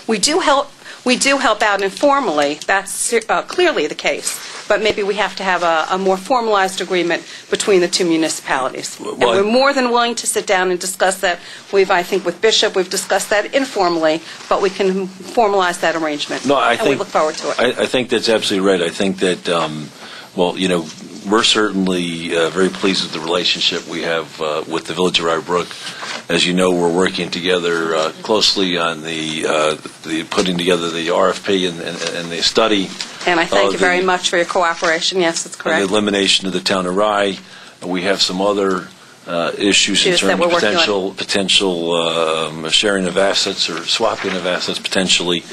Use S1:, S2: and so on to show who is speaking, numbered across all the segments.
S1: We do help out informally. That's clearly the case. But maybe we have to have a more formalized agreement between the two municipalities. And we're more than willing to sit down and discuss that. I think with Bishop, we've discussed that informally, but we can formalize that arrangement.
S2: No,
S1: and we look forward to it.
S2: I think that's absolutely right. I think that, we're certainly very pleased with the relationship we have with the Village of Rye Brook. As you know, we're working together closely on the putting together the RFP and the study.
S1: And I thank you very much for your cooperation. Yes, that's correct.
S2: The elimination of the town of Rye. We have some other issues in terms of potential sharing of assets or swapping of assets potentially,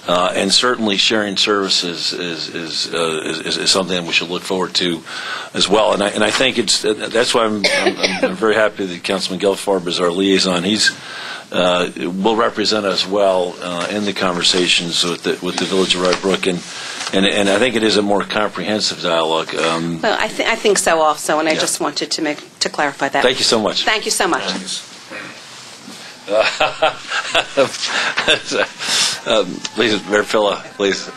S2: and certainly sharing services is something that we should look forward to as well. And I think that's why I'm very happy that Councilman Gelfarb is our liaison. He's will represent us well in the conversations with the Village of Rye Brook, and I think it is a more comprehensive dialogue.
S1: Well, I think so also, and I just wanted to clarify that.
S2: Thank you so much.
S1: Thank you so much.
S2: Please, Mayor Pilla, please.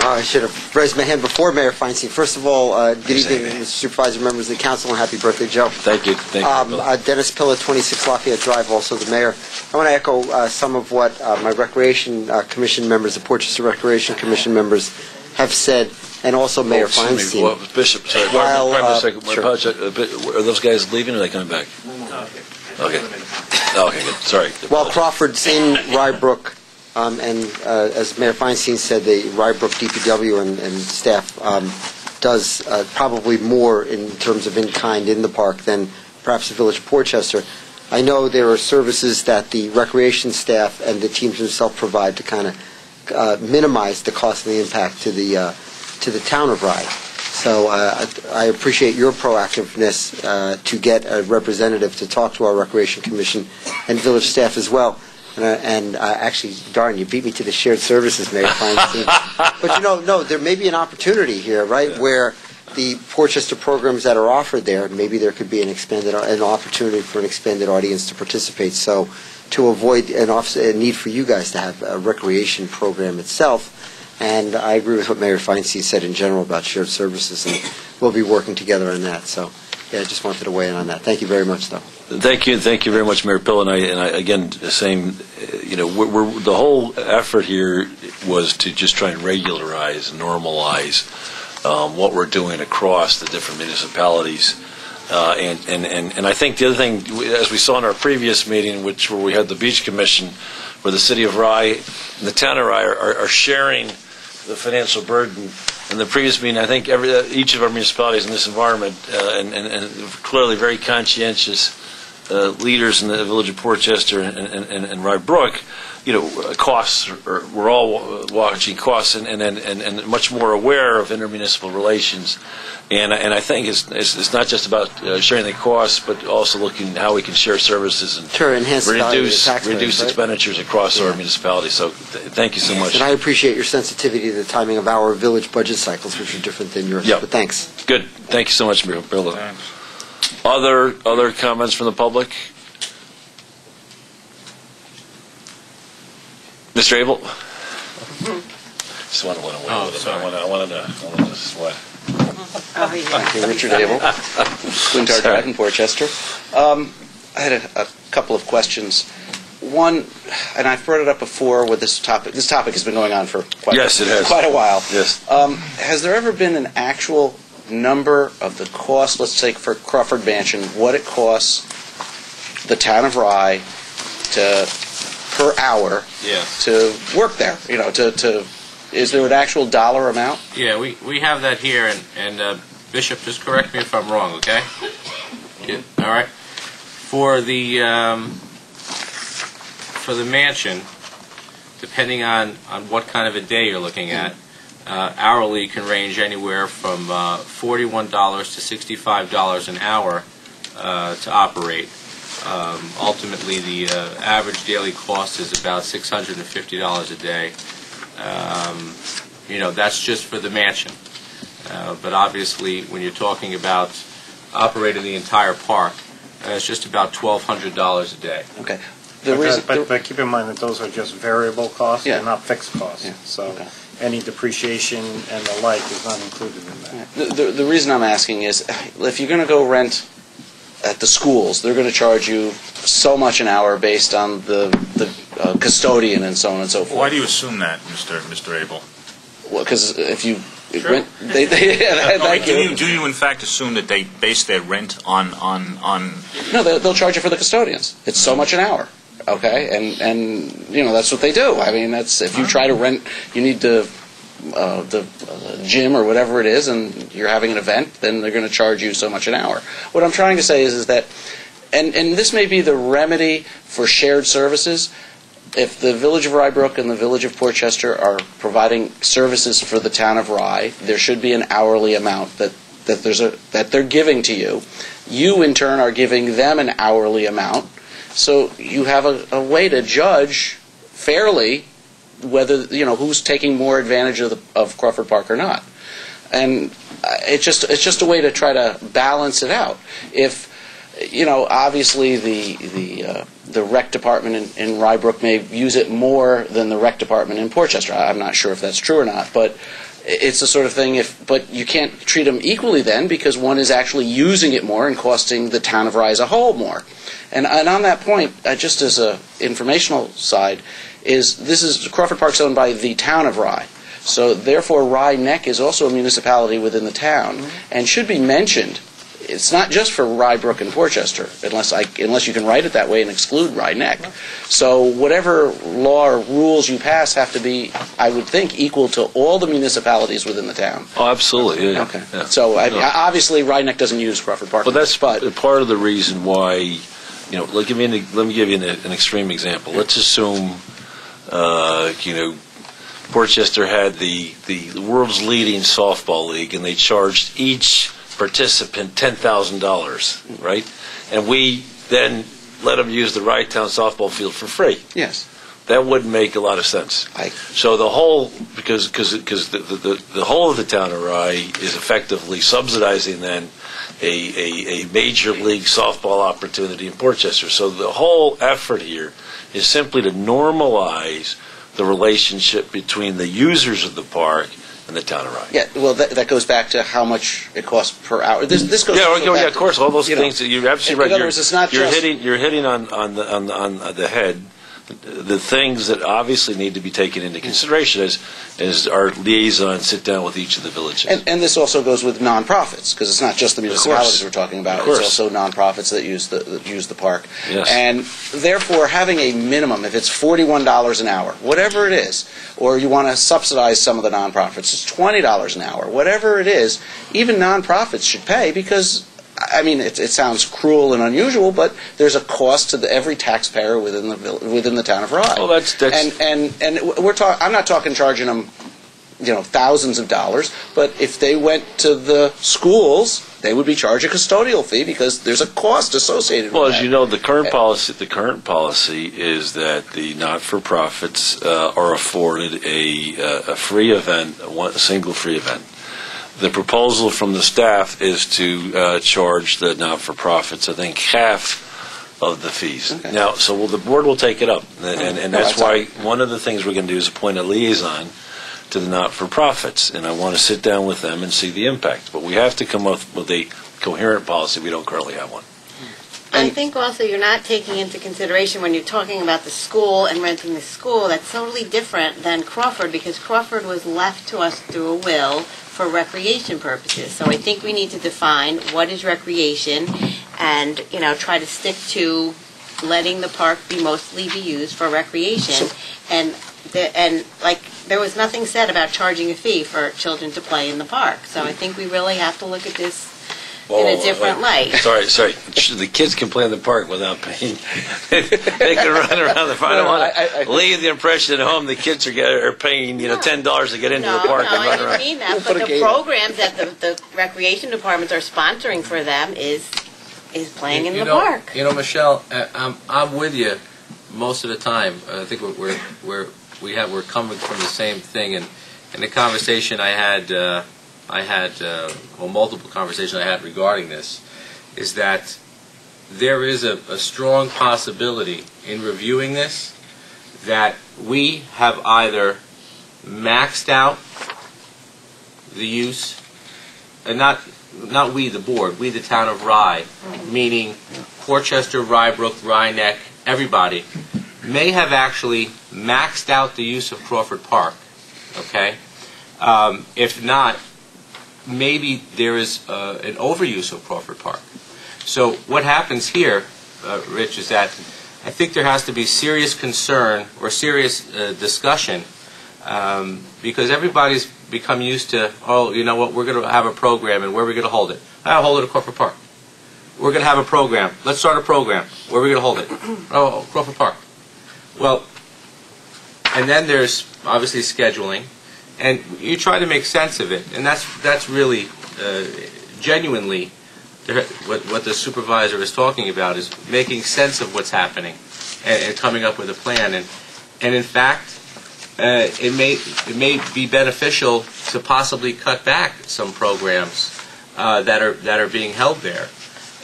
S3: I should have raised my hand before Mayor Feinstein. First of all, good evening, Mr. Supervisor, members of the council, and happy birthday, Joe.
S2: Thank you.
S3: Dennis Pilla, 26 Lafayette Drive, also the mayor. I want to echo some of what my Recreation Commission members, the Portchester Recreation Commission members, have said, and also Mayor Feinstein.
S2: Well, Bishop, sorry. Are those guys leaving or are they coming back? Okay, good. Sorry.
S3: Well, Crawford's in Rye Brook. And as Mayor Feinstein said, the Rye Brook DPW and staff does probably more in terms of in-kind in the park than perhaps the Village of Portchester. I know there are services that the recreation staff and the teams themselves provide to kind of minimize the cost and the impact to the town of Rye. So I appreciate your proactiveness to get a representative to talk to our Recreation Commission and village staff as well. And actually, darn, you beat me to the shared services, Mayor Feinstein. But there may be an opportunity here, right, where the Portchester programs that are offered there, maybe there could be an opportunity for an expanded audience to participate. So to avoid a need for you guys to have a recreation program itself. And I agree with what Mayor Feinstein said in general about shared services, and we'll be working together on that. So, yeah, I just wanted to weigh in on that. Thank you very much, though.
S2: Thank you very much, Mayor Pill. And I again, the same. The whole effort here was to just try and regularize, normalize what we're doing across the different municipalities. And I think the other thing, as we saw in our previous meeting, where we had the Beach Commission, where the City of Rye and the Town of Rye are sharing the financial burden. In the previous meeting, I think each of our municipalities in this environment, and clearly very conscientious leaders in the Village of Portchester and Rye Brook, costs. We're all watching costs and much more aware of intermunicipal relations. And I think it's not just about sharing the costs, but also looking at how we can share services and reduce expenditures across our municipalities. So thank you so much.
S3: And I appreciate your sensitivity to the timing of our village budget cycles, which are different than yours.
S2: Yep.
S3: But thanks.
S2: Good. Thank you so much, Bill. Other comments from the public? Mr. Abel? Just want to let him win with it. I wanted to sweat.
S4: Thank you, Richard Abel, Twin Tower Drive in Portchester. I had a couple of questions. One, and I've brought it up before with this topic. This topic has been going on for quite a while.
S2: Yes.
S4: Has there ever been an actual number of the cost, let's say for Crawford Mansion, what it costs the town of Rye per hour to work there? Is there an actual dollar amount?
S5: Yeah, we have that here, and Bishop, just correct me if I'm wrong, okay? Good. All right. For the mansion, depending on what kind of a day you're looking at, hourly can range anywhere from $41 to $65 an hour to operate. Ultimately, the average daily cost is about $650 a day. That's just for the mansion. But obviously, when you're talking about operating the entire park, it's just about $1,200 a day.
S4: Okay.
S6: But keep in mind that those are just variable costs,
S4: Yeah.
S6: they're not fixed costs.
S4: Yeah.
S6: So
S4: Okay.
S6: any depreciation and the like is not included in that.
S4: The reason I'm asking is, if you're going to go rent at the schools, they're going to charge you so much an hour based on the custodian and so on and so forth.
S7: Why do you assume that, Mr. Abel?
S4: Well, because if you
S7: Sure.
S4: rent, thank you.
S7: Do you in fact assume that they base their rent on?
S4: No, they'll charge you for the custodians. It's so much an hour. Okay, and you know that's what they do. I mean, that's if you try to rent, you need the gym or whatever it is, and you're having an event, then they're going to charge you so much an hour. What I'm trying to say is that, and this may be the remedy for shared services. If the Village of Rybrook and the Village of Portchester are providing services for the town of Rye, there should be an hourly amount that they're giving to you. You in turn are giving them an hourly amount. So you have a way to judge fairly whether, you know, who's taking more advantage of Crawford Park or not. And it's just a way to try to balance it out. If, you know, obviously the rec department in Rybrook may use it more than the rec department in Portchester. I'm not sure if that's true or not, but it's the sort of thing, but you can't treat them equally then, because one is actually using it more and costing the town of Rye as a whole more. And on that point, just as a informational side, is Crawford Park's owned by the town of Rye. So therefore, Rye Neck is also a municipality within the town and should be mentioned. It's not just for Rybrook and Portchester, unless you can write it that way and exclude Rye Neck. So whatever law or rules you pass have to be, I would think, equal to all the municipalities within the town.
S2: Oh, absolutely. Yeah.
S4: Okay.
S2: Yeah.
S4: So obviously, Rye Neck doesn't use Crawford Park.
S2: Well, that's part of the reason why. You know, let me give you an extreme example. Let's assume, you know, Portchester had the world's leading softball league, and they charged each participant $10,000, right? And we then let them use the Rye Town softball field for free.
S4: Yes.
S2: That wouldn't make a lot of sense. So the whole, because the whole of the town of Rye is effectively subsidizing then a major league softball opportunity in Portchester. So the whole effort here is simply to normalize the relationship between the users of the park and the town of Rye.
S4: Yeah, well, that goes back to how much it costs per hour. This goes.
S2: Yeah, of course, all those things that you're absolutely right.
S4: In other words, it's not just
S2: you're hitting on the head. The things that obviously need to be taken into consideration as our liaisons sit down with each of the villages.
S4: And this also goes with nonprofits, because it's not just the municipalities we're talking about. It's also nonprofits that use the park.
S2: Yes.
S4: And therefore, having a minimum, if it's $41 an hour, whatever it is, or you want to subsidize some of the nonprofits, it's $20 an hour, whatever it is, even nonprofits should pay, because I mean, it sounds cruel and unusual, but there's a cost to every taxpayer within the town of Rye.
S2: Well, that's
S4: and I'm not talking charging them, you know, thousands of dollars, but if they went to the schools, they would be charged a custodial fee because there's a cost associated with that.
S2: Well, as you know, the current policy is that the not-for-profits are afforded a free event, a single free event. The proposal from the staff is to charge the not-for-profits, I think, half of the fees.
S4: Okay.
S2: Now, so the board will take it up, and that's why one of the things we're going to do is appoint a liaison to the not-for-profits, and I want to sit down with them and see the impact. But we have to come up with a coherent policy. We don't currently have one.
S8: I think also you're not taking into consideration when you're talking about the school and renting the school, that's totally different than Crawford, because Crawford was left to us through a will for recreation purposes. So I think we need to define what is recreation and, you know, try to stick to letting the park mostly be used for recreation. And like there was nothing said about charging a fee for children to play in the park. So I think we really have to look at this in a different light.
S2: Sorry. The kids can play in the park without paying. They can run around the park. I don't want to leave the impression at home the kids are paying $10 to get into the park and run around.
S8: I didn't mean that, but the programs that the recreation departments are sponsoring for them is playing in the park.
S5: You know, Michelle, I'm with you most of the time. I think we're coming from the same thing. And in the conversation I had I had, multiple conversations I had regarding this, is that there is a strong possibility in reviewing this that we have either maxed out the use, and not we, the board, we, the town of Rye, meaning Portchester, Rybrook, Rye-Neck, everybody, may have actually maxed out the use of Crawford Park, okay? If not, maybe there is an overuse of Crawford Park. So what happens here, Rich, is that I think there has to be serious concern or serious discussion because everybody's become used to, oh, you know what, we're going to have a program, and where are we going to hold it? I'll hold it at Crawford Park. We're going to have a program. Let's start a program. Where are we going to hold it? Oh, Crawford Park. Well, and then there's obviously scheduling, and you try to make sense of it, and that's really genuinely what the supervisor is talking about, is making sense of what's happening and coming up with a plan. And in fact, it may be beneficial to possibly cut back some programs that are being held there.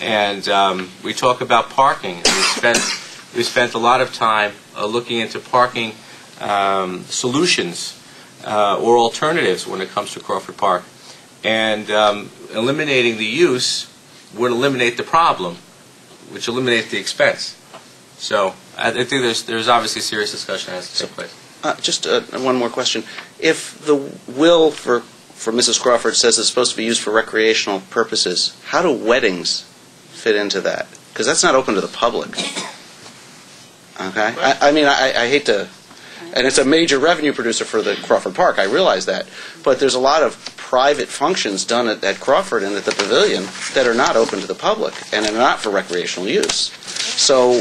S5: And we talk about parking. We spent a lot of time looking into parking solutions or alternatives when it comes to Crawford Park. And eliminating the use would eliminate the problem, which eliminates the expense. So I think there's obviously serious discussion that has to take place.
S4: Just one more question. If the will for Mrs. Crawford says it's supposed to be used for recreational purposes, how do weddings fit into that? Because that's not open to the public. Okay? I mean, I hate to... And it's a major revenue producer for the Crawford Park, I realize that. But there's a lot of private functions done at Crawford and at the Pavilion that are not open to the public and are not for recreational use. So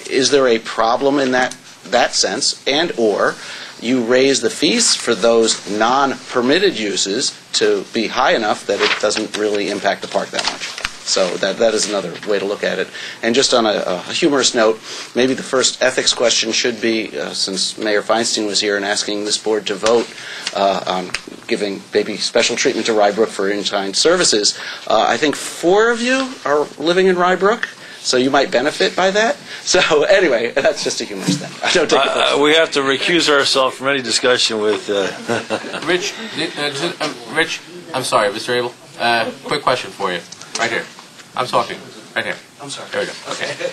S4: is there a problem in that sense, and or you raise the fees for those non-permitted uses to be high enough that it doesn't really impact the park that much? So that is another way to look at it. And just on a humorous note, maybe the first ethics question should be, since Mayor Feinstein was here and asking this board to vote on giving maybe special treatment to Rybrook for in-kind services, I think 4 of you are living in Rybrook, so you might benefit by that. So anyway, that's just a humorous thing. I don't take it personally.
S2: We have to recuse ourselves from any discussion with...
S5: Rich, I'm sorry, Mr. Abel. Quick question for you. Right here. I'm talking. Right here.
S4: I'm sorry.
S5: There we go. Okay.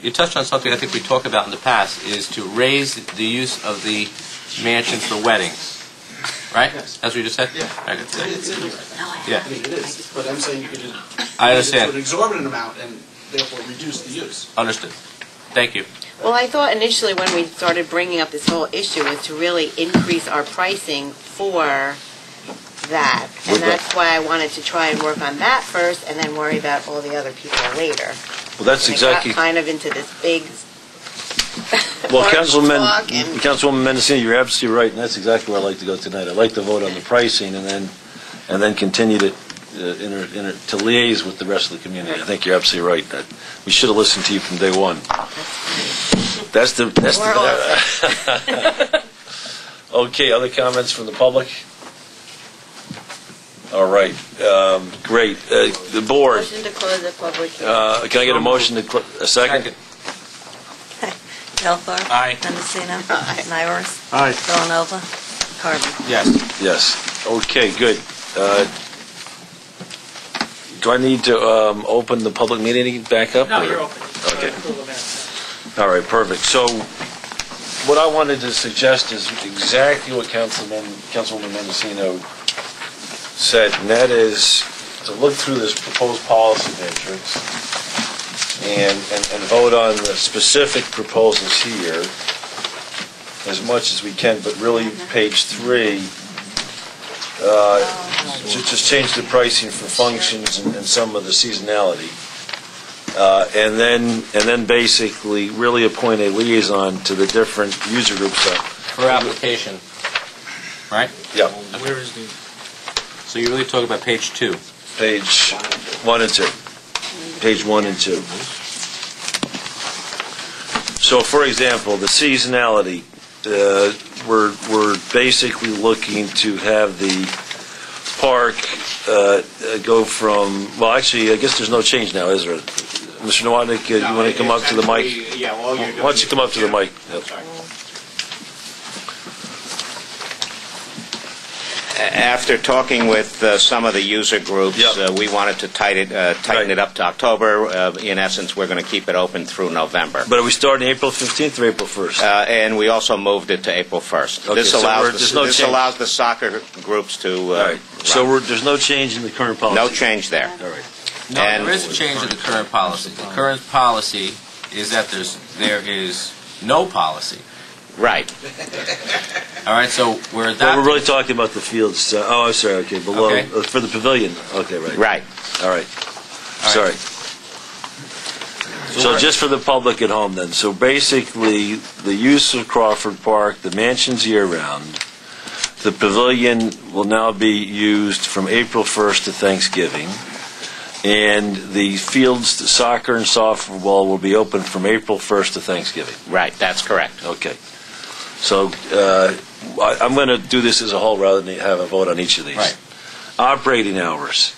S5: You touched on something I think we talked about in the past, is to raise the use of the mansion for weddings. Right?
S4: Yes.
S5: As we just said?
S4: Yeah.
S5: Right.
S4: It's in here.
S5: Yeah.
S4: I mean, it is. But I'm saying you could just...
S5: I understand.
S4: an exorbitant amount and therefore reduce the use.
S5: Understood. Thank you.
S8: Well, I thought initially when we started bringing up this whole issue was to really increase our pricing for that. And that's why I wanted to try and work on that first and then worry about all the other people later.
S2: Well, that's
S8: And
S2: exactly...
S8: I got kind of into this big...
S2: Well,
S8: talk and-
S2: Councilwoman Mendocino, you're absolutely right, and that's exactly where I'd like to go tonight. I'd like to vote on the pricing and then continue to liaise with the rest of the community. I think you're absolutely right. We should have listened to you from day one. Okay, other comments from the public? All right, great. The board.
S8: Motion to close the public hearing.
S2: Can I get a motion to a second?
S9: Gelfar.
S5: Aye.
S9: Mendocino.
S8: Aye.
S9: Nyworth.
S6: Aye.
S9: Villanova. Carden.
S5: Yes.
S2: Yes. Okay, good. Do I need to open the public meeting back up?
S6: No,
S2: or-
S6: you're open.
S2: Okay. All right, perfect. So what I wanted to suggest is exactly what Councilwoman Mendocino said, and that is to look through this proposed policy matrix and vote on the specific proposals here as much as we can, but really page 3, just change the pricing for functions and some of the seasonality. And then basically really appoint a liaison to the different user groups.
S5: For application. Right?
S2: Yeah.
S6: Where is the...
S5: So you really talk about page 2.
S2: Page 1 and 2. Page 1 and 2. So, for example, the seasonality, we're basically looking to have the park go from, well, actually, I guess there's no change now, is there? Mr. Nowotnik, you want to come up to the mic?
S10: Yeah, all you're doing.
S2: Why don't you come up to the mic? Yep.
S10: Sorry. After talking with some of the user groups,
S2: Yep.
S10: we wanted to tighten it up to October. In essence, we're going to keep it open through November.
S2: But are we starting April 15th or April 1st?
S10: And we also moved it to April 1st.
S2: Okay,
S10: This
S2: so
S10: allows
S2: change.
S10: the soccer groups to
S2: All right. So there's no change in the current policy?
S10: no change there.
S2: All right.
S5: No,
S10: And-
S5: there is a change in the current policy. The current policy is that there is no policy.
S10: Right.
S5: All right, so we're
S2: Well,
S5: adopting.
S2: we're really talking about the fields. Oh, I'm sorry. Okay, below
S5: Okay.
S2: For the pavilion. Okay, right.
S10: Right.
S2: All right. Sorry. So just for the public at home, then. So basically, the use of Crawford Park, the mansion's year-round. The pavilion will now be used from April 1st to Thanksgiving. And the fields, the soccer and softball, will be open from April 1st to Thanksgiving.
S10: Right. That's correct.
S2: Okay. So I'm going to do this as a whole rather than have a vote on each of these.
S5: Right.
S2: Operating hours.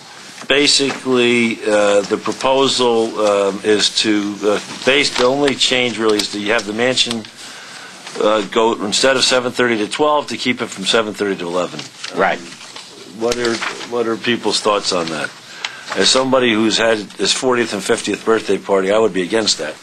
S2: Basically, the proposal is to, the only change really is that you have the mansion go, instead of 7:30 to 12, to keep it from 7:30 to 11.
S10: Right.
S2: What are people's thoughts on that? As somebody who's had his 40th and 50th birthday party, I would be against that.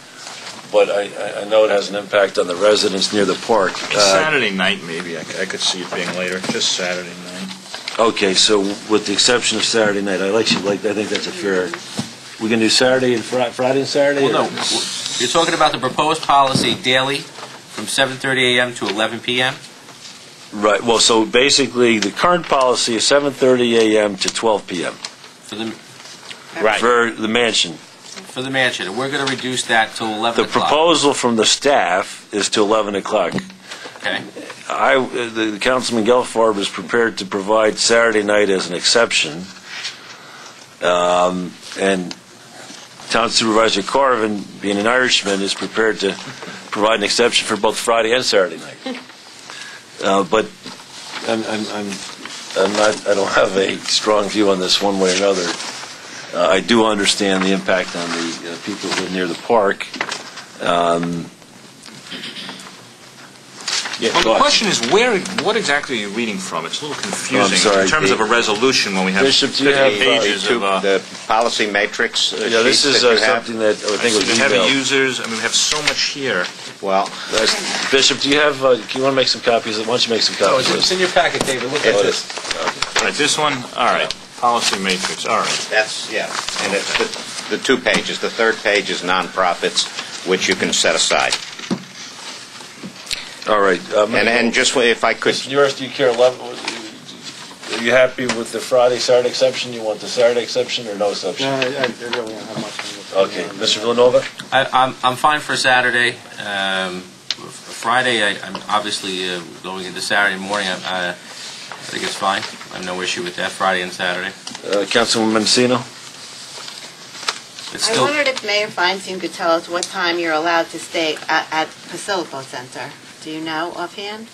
S2: But I know it has an impact on the residents near the park.
S7: Saturday night, maybe, I could see it being later, just Saturday night.
S2: Okay, so with the exception of Saturday night, I think that's a fair. We can do Saturday and Friday and Saturday.
S5: Well, no, you're talking about the proposed policy daily from 7:30 a.m. to 11 p.m.
S2: Right. Well, so basically, the current policy is 7:30 a.m. to 12 p.m.
S5: for the
S10: Right.
S2: for the mansion.
S5: for the mansion, and we're going to reduce that to 11
S2: The
S5: o'clock.
S2: proposal from the staff is to 11 o'clock.
S5: Okay.
S2: The Councilman Gelfarb is prepared to provide Saturday night as an exception, and Town Supervisor Carvin, being an Irishman, is prepared to provide an exception for both Friday and Saturday night. But I don't have a strong view on this one way or another. I do understand the impact on the people who live near the park.
S7: Well, the question is, what exactly are you reading from? It's a little confusing
S2: sorry.
S7: in terms of a resolution when we have
S2: Bishop, do you
S7: 50
S2: have,
S7: pages of...
S10: The policy matrix
S2: Yeah, this is
S10: sheets that you have.
S2: something that I think was
S7: the heavy
S2: emailed.
S7: users, I mean, we have so much here.
S10: Well,
S2: Bishop, do you have? Do you want to make some copies? Why don't you make some
S5: Oh,
S2: copies?
S5: it's in your packet, David. Look at
S2: Oh, it
S5: this.
S2: is.
S7: All right, this one, all right, policy matrix, all right.
S10: that's, yeah, and it's the 2 pages. The third page is nonprofits, which you can set aside.
S2: All right.
S10: And just if I could,
S2: Yours, do you care? Are you happy with the Friday, Saturday exception? You want the Saturday exception or no exception?
S6: No, I really don't have much.
S2: Okay, Mr. Villanova.
S5: I'm fine for Saturday. Friday, I'm obviously going into Saturday morning. I think it's fine. I have no issue with that, Friday and Saturday.
S2: Councilwoman Mensino.
S5: It's
S8: I
S5: still,
S8: wondered if Mayor Feinstein could tell us what time you're allowed to stay at Pasilpo Center. Do you know offhand?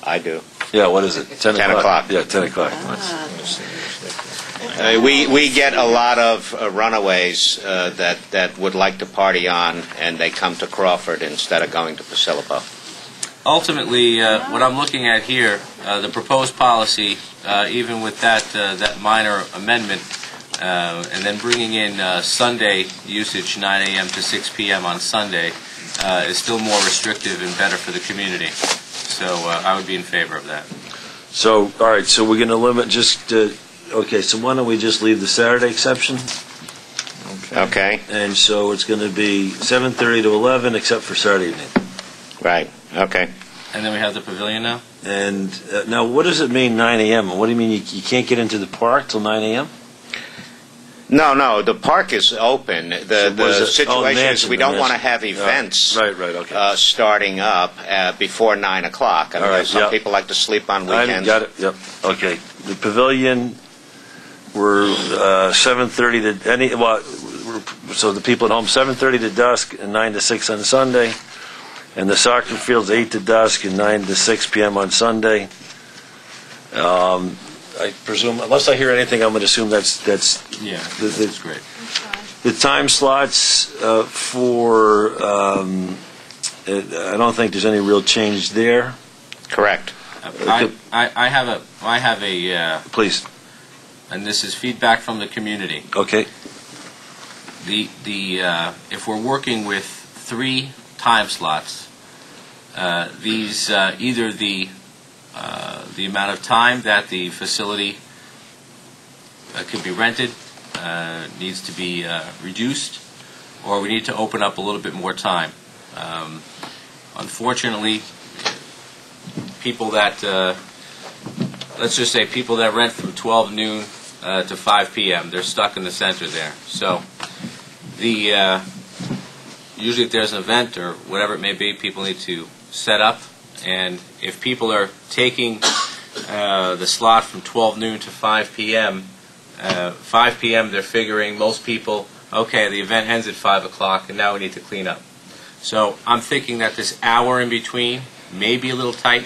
S10: I do.
S2: Yeah, what is it? 10
S10: 10 o'clock.
S2: Yeah, 10 o'clock.
S10: We get a lot of runaways that would like to party on, and they come to Crawford instead of going to Pasilpo.
S5: ultimately, what I'm looking at here, the proposed policy, even with that minor amendment, and then bringing in Sunday usage, 9 a.m. to 6 p.m. on Sunday, is still more restrictive and better for the community. So I would be in favor of that.
S2: So, all right, so we're going to limit just, okay, so why don't we just leave the Saturday exception?
S10: Okay,
S2: And so it's going to be 7:30 to 11, except for Saturday evening.
S10: right, okay.
S5: And then we have the pavilion now?
S2: And now, what does it mean 9 a.m.? What do you mean you can't get into the park till 9 a.m.?
S10: No, the park is open.
S2: So
S10: The
S2: what is it?
S10: situation is
S2: mansion,
S10: we
S2: the
S10: don't want to
S2: mansion.
S10: have events
S2: Right, okay.
S10: starting up before 9 o'clock. I mean,
S2: All right,
S10: some
S2: yeah.
S10: people like to sleep on
S2: I
S10: weekends.
S2: got it, yep, okay. The pavilion, we're 7:30 to, so the people at home, 7:30 to dusk and 9 to 6 on Sunday. And the soccer field's 8 to dusk and 9 to 6 p.m. on Sunday. I presume, unless I hear anything, I'm going to assume that's
S5: Yeah,
S2: that's
S5: great.
S2: the time slots for. I don't think there's any real change there.
S10: Correct.
S5: I have a
S2: Please.
S5: and this is feedback from the community.
S2: Okay.
S5: If we're working with 3 time slots, these either the amount of time that the facility could be rented needs to be reduced, or we need to open up a little bit more time. Unfortunately, people that let's just say people that rent from 12 noon to 5 p.m. they're stuck in the center there. So usually if there's an event or whatever it may be, people need to set up, and if people are taking the slot from 12 noon to 5 p.m., 5 p.m. they're figuring most people, okay, the event ends at 5 o'clock and now we need to clean up. So I'm thinking that this hour in between may be a little tight,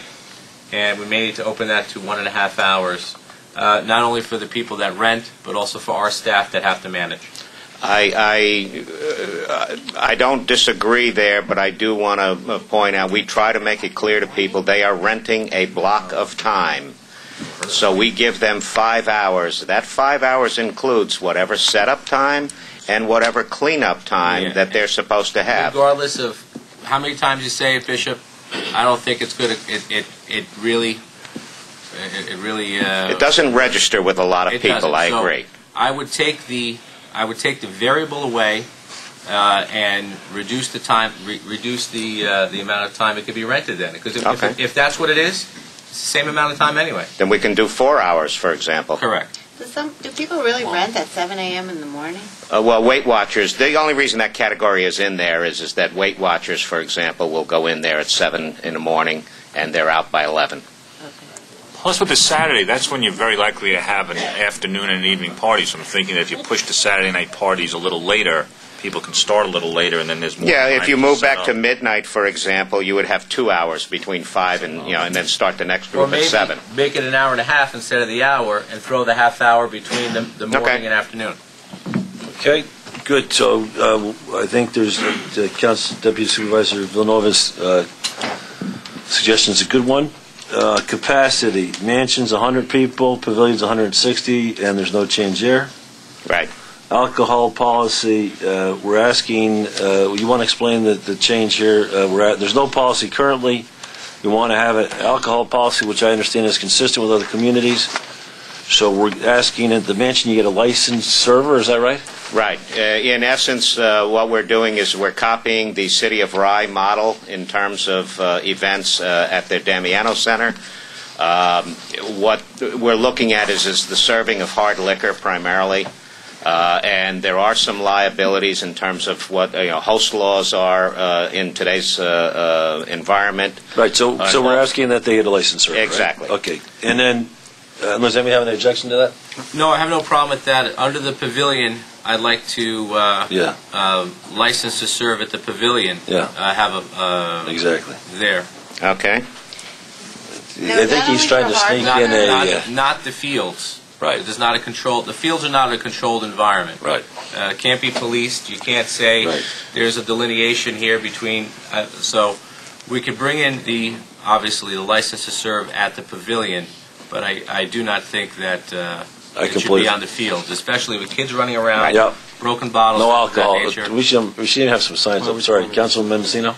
S5: and we may need to open that to 1.5 hours, not only for the people that rent, but also for our staff that have to manage.
S10: I don't disagree there, but I do want to point out, we try to make it clear to people they are renting a block of time. So we give them 5 hours. That 5 hours includes whatever setup time and whatever cleanup time that they're supposed to have.
S5: Regardless of how many times you say it, Bishop, I don't think it's good. It really.
S10: It doesn't register with a lot of people. I agree.
S5: I would take the variable away and reduce the time, reduce the amount of time it could be rented then. Because if that's what it is, it's the same amount of time anyway.
S10: Then we can do 4 hours, for example.
S5: Correct.
S8: Do people really rent at 7 a.m. in the morning?
S10: Well, Weight Watchers, the only reason that category is in there is that Weight Watchers, for example, will go in there at 7 in the morning and they're out by 11.
S7: Plus with the Saturday, that's when you're very likely to have an afternoon and an evening party. So I'm thinking that if you push the Saturday night parties a little later, people can start a little later, and then there's more time.
S10: If you move back to midnight, for example, you would have 2 hours between 5 and and then start the next group at 7.
S5: Make it an hour and a half instead of the hour, and throw the half hour between the morning and afternoon.
S2: Okay, good. So I think there's Council Deputy Supervisor Villanova's suggestion is a good one. Capacity, mansions 100 people, pavilions 160, and there's no change there.
S10: Right.
S2: Alcohol policy, we're asking, you want to explain the change here? There's no policy currently. We want to have an alcohol policy, which I understand is consistent with other communities. So we're asking at the mansion you get a licensed server, is that right?
S10: Right. In essence, what we're doing is we're copying the City of Rye model in terms of events at their Damiano Center. What we're looking at is the serving of hard liquor primarily. And there are some liabilities in terms of what host laws are in today's environment.
S2: Right, so we're asking that they get a license server,
S10: exactly.
S2: Right? Okay, and then, unless anybody have an objection to that?
S5: No, I have no problem with that. Under the pavilion, I'd like to license to serve at the pavilion. Have a
S2: exactly
S5: there.
S10: Okay.
S2: I think he's trying to sneak in
S5: not the fields.
S2: Right.
S5: It is not a controlled. The fields are not a controlled environment.
S2: Right.
S5: Can't be policed. You can't say there's a delineation here between. So we could bring in obviously the license to serve at the pavilion, but I do not think that it should be on the field, especially with kids running around, broken bottles.
S2: No alcohol. We should have some signs up. Sorry, Councilman Mendocino.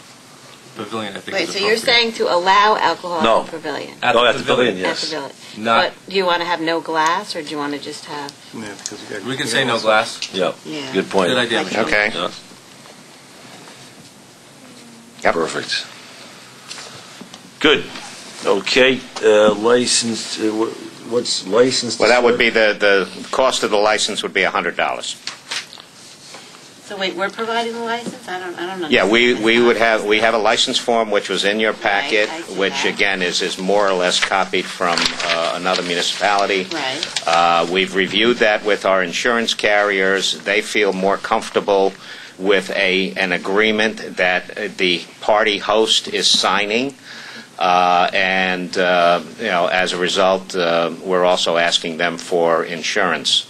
S5: Pavilion, I think.
S8: Wait, so you're saying to allow alcohol at the pavilion?
S2: At the pavilion, yes.
S8: At the pavilion. But do you want to have no glass, or do you want to just have?
S5: We can say no glass.
S8: Yeah.
S2: Good point.
S5: Good idea.
S10: Okay.
S2: Perfect. Good. Okay. License. What's licensed?
S10: Well, that would be the cost of the license would be $100.
S8: So wait, we're providing the license? I don't know.
S10: Yeah, we have a license form which was in your packet,
S8: Right, I see
S10: which
S8: that.
S10: again is more or less copied from another municipality.
S8: Right.
S10: We've reviewed that with our insurance carriers. They feel more comfortable with an agreement that the party host is signing. And as a result, we're also asking them for insurance.